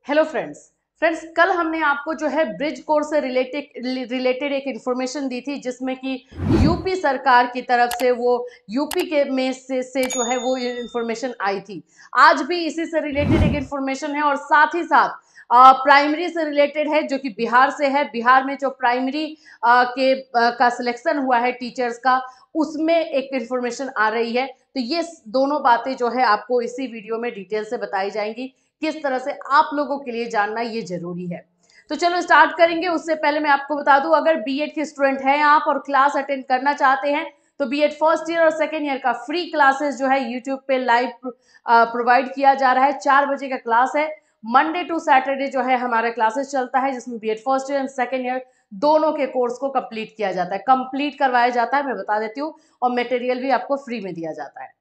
Hello friends, कल हमने आपको जो है ब्रिज कोर्स से रिलेटेड एक इन्फॉर्मेशन दी थी, जिसमें कि यूपी सरकार की तरफ से वो यूपी के में से जो है वो इन्फॉर्मेशन आई थी। आज भी इसी से रिलेटेड एक इन्फॉर्मेशन है और साथ ही साथ प्राइमरी से रिलेटेड है, जो कि बिहार से है। बिहार में जो प्राइमरी का सिलेक्शन हुआ है टीचर्स का, उसमें एक इन्फॉर्मेशन आ रही है। तो ये दोनों बातें जो है आपको इसी वीडियो में डिटेल से बताई जाएंगी। किस तरह से आप लोगों के लिए जानना ये जरूरी है। तो चलो स्टार्ट करेंगे। उससे पहले मैं आपको बता दूं, अगर बीएड के स्टूडेंट हैं आप और क्लास अटेंड करना चाहते हैं तो बीएड फर्स्ट ईयर और सेकेंड ईयर का फ्री क्लासेस जो है यूट्यूब पे लाइव प्रोवाइड किया जा रहा है। 4 बजे का क्लास है। मंडे टू सैटरडे जो है हमारा क्लासेस चलता है, जिसमें BEd first year and second year दोनों के कोर्स को कंप्लीट किया जाता है, कंप्लीट करवाया जाता है, मैं बता देती हूँ। और मटेरियल भी आपको फ्री में दिया जाता है।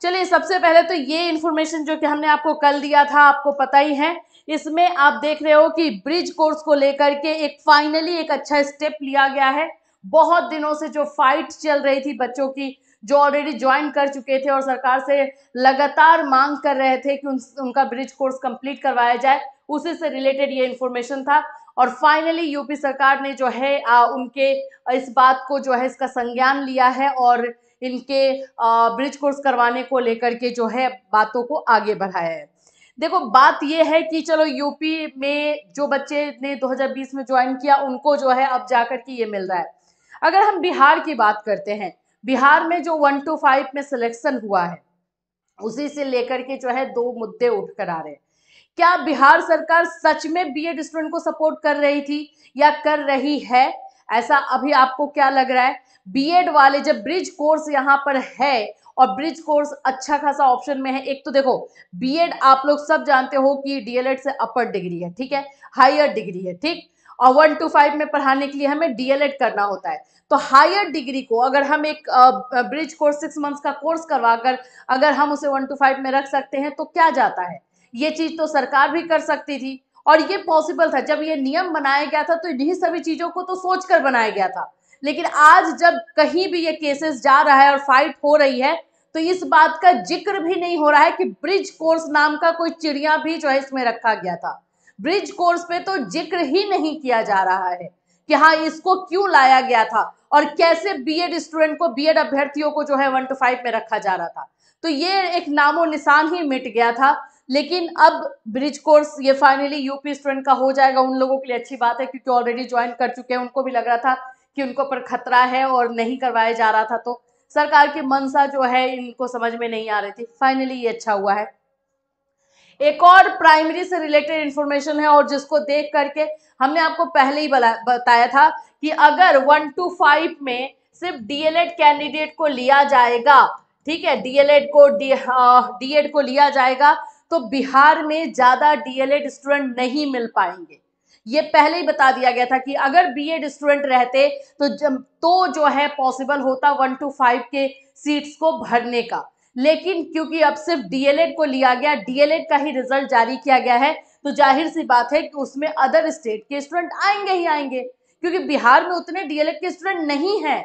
चलिए, सबसे पहले तो ये इन्फॉर्मेशन जो कि हमने आपको कल दिया था, आपको पता ही है। इसमें आप देख रहे हो कि ब्रिज कोर्स को लेकर के एक फाइनली एक अच्छा स्टेप लिया गया है। बहुत दिनों से जो फाइट चल रही थी बच्चों की, जो ऑलरेडी ज्वाइन कर चुके थे और सरकार से लगातार मांग कर रहे थे कि उनका ब्रिज कोर्स कंप्लीट करवाया जाए, उसी से रिलेटेड ये इन्फॉर्मेशन था। और फाइनली यूपी सरकार ने जो है उनके इस बात को जो है इसका संज्ञान लिया है और इनके ब्रिज कोर्स करवाने को लेकर के जो है बातों को आगे बढ़ाया है। देखो, बात यह है कि चलो यूपी में जो बच्चे ने 2020 में ज्वाइन किया उनको जो है अब जाकर के ये मिल रहा है। अगर हम बिहार की बात करते हैं, बिहार में जो 1 to 5 में सिलेक्शन हुआ है, उसी से लेकर के जो है दो मुद्दे उठ कर आ रहे हैं। क्या बिहार सरकार सच में बीएड स्टूडेंट को सपोर्ट कर रही थी या कर रही है? ऐसा अभी आपको क्या लग रहा है? बीएड वाले जब ब्रिज कोर्स यहाँ पर है और ब्रिज कोर्स अच्छा खासा ऑप्शन में है। एक तो देखो, बीएड आप लोग सब जानते हो कि डीएलएड से अपर डिग्री है, ठीक है, हायर डिग्री है, ठीक। और 1 to 5 में पढ़ाने के लिए हमें डीएलएड करना होता है। तो हायर डिग्री को अगर हम एक ब्रिज कोर्स 6 मंथ्स का कोर्स करवाकर अगर हम उसे 1 to 5 में रख सकते हैं तो क्या जाता है। ये चीज तो सरकार भी कर सकती थी और ये पॉसिबल था। जब ये नियम बनाया गया था तो इन्हीं सभी चीजों को तो सोचकर बनाया गया था। लेकिन आज जब कहीं भी ये केसेस जा रहा है और फाइट हो रही है, तो इस बात का जिक्र भी नहीं हो रहा है कि ब्रिज कोर्स नाम का कोई चिड़िया भी जो है इसमें रखा गया था। ब्रिज कोर्स पे तो जिक्र ही नहीं किया जा रहा है कि हाँ, इसको क्यों लाया गया था और कैसे बीएड स्टूडेंट को, बीएड अभ्यर्थियों को जो है 1 to 5 में रखा जा रहा था। तो ये एक नामो निशान ही मिट गया था। लेकिन अब ब्रिज कोर्स ये फाइनली यूपी स्टूडेंट का हो जाएगा। उन लोगों के लिए अच्छी बात है, क्योंकि ऑलरेडी ज्वाइन कर चुके हैं। उनको भी लग रहा था कि उनको पर खतरा है और नहीं करवाया जा रहा था, तो सरकार की मंशा जो है इनको समझ में नहीं आ रही थी। फाइनली ये अच्छा हुआ है। एक और प्राइमरी से रिलेटेड इंफॉर्मेशन है और जिसको देख करके हमने आपको पहले ही बताया था कि अगर 1 to 5 में सिर्फ डीएलएड कैंडिडेट को लिया जाएगा, ठीक है, डीएड को लिया जाएगा, तो बिहार में ज्यादा डीएलएड स्टूडेंट नहीं मिल पाएंगे। ये पहले ही बता दिया गया था कि अगर बीएड स्टूडेंट रहते तो जो है पॉसिबल होता 1 to 5 के सीट्स को भरने का। लेकिन क्योंकि अब सिर्फ डीएलएड को लिया गया, डीएलएड का ही रिजल्ट जारी किया गया है, तो जाहिर सी बात है कि उसमें अदर स्टेट के स्टूडेंट आएंगे ही आएंगे, क्योंकि बिहार में उतने डीएलएड के स्टूडेंट नहीं है।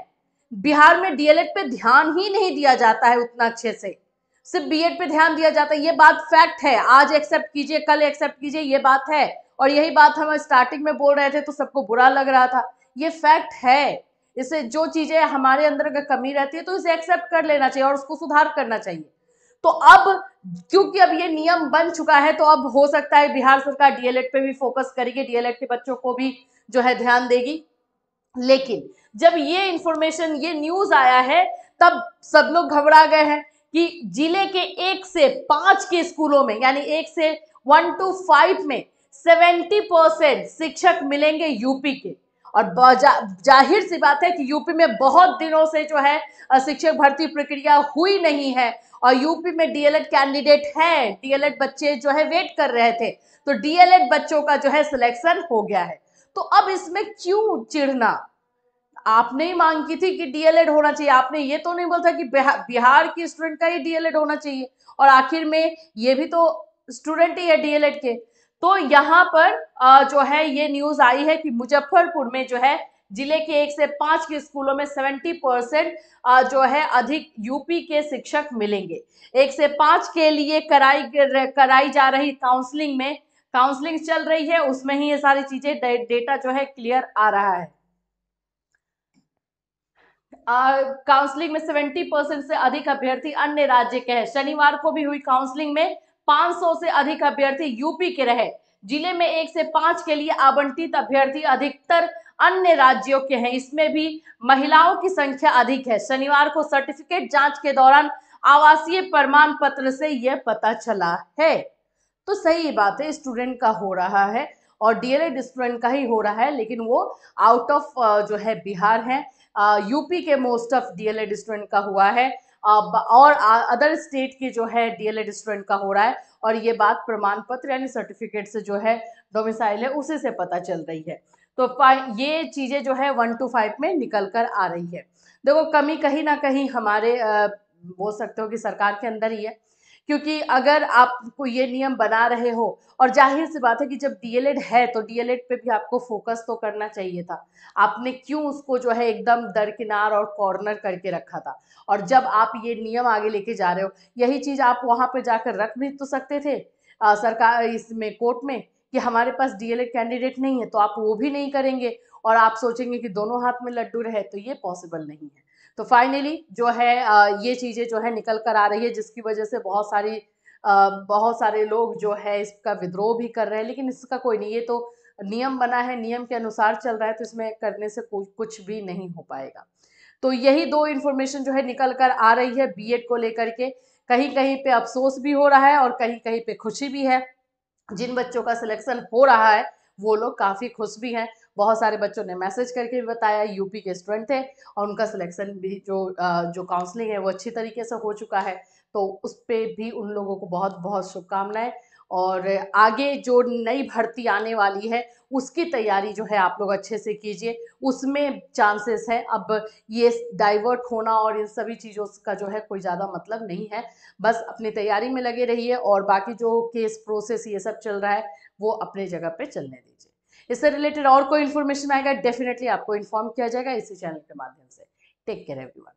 बिहार में डीएलएड पे ध्यान ही नहीं दिया जाता है उतना अच्छे से, सिर्फ बीएड पे ध्यान दिया जाता है। ये बात फैक्ट है। आज एक्सेप्ट कीजिए, कल एक्सेप्ट कीजिए, ये बात है। और यही बात हम स्टार्टिंग में बोल रहे थे तो सबको बुरा लग रहा था। ये फैक्ट है। इसे जो चीजें हमारे अंदर अगर कमी रहती है तो इसे एक्सेप्ट कर लेना चाहिए और उसको सुधार करना चाहिए। तो अब क्योंकि अब ये नियम बन चुका है, तो अब हो सकता है बिहार सरकार डीएलएड पे भी फोकस करेगी, डीएलएड के बच्चों को भी जो है ध्यान देगी। लेकिन जब ये इंफॉर्मेशन, ये न्यूज आया है, तब सब लोग घबरा गए हैं कि जिले के 1 से 5 के स्कूलों में, यानी 1 से 1 to 5 में 70% शिक्षक मिलेंगे यूपी के। और जाहिर सी बात है कि यूपी में बहुत दिनों से जो है शिक्षक भर्ती प्रक्रिया हुई नहीं है और यूपी में डीएलएड कैंडिडेट है, डीएलएड बच्चे जो है वेट कर रहे थे, तो डीएलएड बच्चों का जो है सिलेक्शन हो गया है। तो अब इसमें क्यों चिढ़ना? आपने ही मांग की थी कि डीएलएड होना चाहिए। आपने ये तो नहीं बोला था कि बिहार की स्टूडेंट का ही डीएलएड होना चाहिए, और आखिर में ये भी तो स्टूडेंट ही है डीएलएड के। तो यहाँ पर जो है ये न्यूज आई है कि मुजफ्फरपुर में जो है जिले के 1 से 5 के स्कूलों में 70% जो है अधिक यूपी के शिक्षक मिलेंगे। 1 से 5 के लिए कराई जा रही काउंसलिंग में काउंसलिंग चल रही है, उसमें ही ये सारी चीजें डेटा जो है क्लियर आ रहा है। काउंसलिंग में 70% से अधिक अभ्यर्थी अन्य राज्य के हैं। शनिवार को भी हुई काउंसलिंग में 500 से अधिक अभ्यर्थी यूपी के रहे। जिले में 1 से 5 के लिए आवंटित अभ्यर्थी अधिकतर अन्य राज्यों के हैं। इसमें भी महिलाओं की संख्या अधिक है। शनिवार को सर्टिफिकेट जांच के दौरान आवासीय प्रमाण पत्र से यह पता चला है। तो सही बात है, स्टूडेंट का हो रहा है और डीएलएड स्टूडेंट का ही हो रहा है, लेकिन वो आउट ऑफ जो है बिहार है। यूपी के मोस्ट ऑफ डीएलएड स्टूडेंट का हुआ है और अदर स्टेट के जो है डीएलएड स्टूडेंट का हो रहा है। और ये बात प्रमाण पत्र यानी सर्टिफिकेट से जो है डोमिसाइल है उसी से पता चल रही है। तो ये चीजें जो है 1 to 5 में निकल कर आ रही है। देखो कमी कहीं ना कहीं हमारे बोल सकते हो कि सरकार के अंदर ही है, क्योंकि अगर आपको ये नियम बना रहे हो, और जाहिर सी बात है कि जब डीएलएड है तो डीएलएड पे भी आपको फोकस तो करना चाहिए था। आपने क्यों उसको जो है एकदम दरकिनार और कॉर्नर करके रखा था? और जब आप ये नियम आगे लेके जा रहे हो, यही चीज आप वहां पे जाकर रख भी तो सकते थे सरकार इसमें कोर्ट में कि हमारे पास डीएलएड कैंडिडेट नहीं है, तो आप वो भी नहीं करेंगे और आप सोचेंगे कि दोनों हाथ में लड्डू रहे, तो ये पॉसिबल नहीं है। तो फाइनली जो है ये चीजें जो है निकल कर आ रही है, जिसकी वजह से बहुत सारे लोग जो है इसका विद्रोह भी कर रहे हैं, लेकिन इसका कोई नहीं, ये तो नियम बना है, नियम के अनुसार चल रहा है, तो इसमें करने से कुछ भी नहीं हो पाएगा। तो यही दो इन्फॉर्मेशन जो है निकल कर आ रही है बीएड को लेकर के। कहीं कहीं पे अफसोस भी हो रहा है और कहीं कहीं पे खुशी भी है। जिन बच्चों का सिलेक्शन हो रहा है वो लोग काफी खुश भी हैं। बहुत सारे बच्चों ने मैसेज करके भी बताया, यूपी के स्टूडेंट थे और उनका सिलेक्शन भी जो काउंसलिंग है वो अच्छी तरीके से हो चुका है। तो उस पे भी उन लोगों को बहुत बहुत शुभकामनाएं। और आगे जो नई भर्ती आने वाली है उसकी तैयारी जो है आप लोग अच्छे से कीजिए, उसमें चांसेस है। अब ये डाइवर्ट होना और इन सभी चीज़ों का जो है कोई ज़्यादा मतलब नहीं है। बस अपनी तैयारी में लगे रहिए और बाकी जो केस प्रोसेस ये सब चल रहा है वो अपने जगह पे चलने दीजिए। इससे रिलेटेड और कोई इन्फॉर्मेशन आएगा डेफिनेटली आपको इन्फॉर्म किया जाएगा इसी चैनल के माध्यम से। Take care everyone.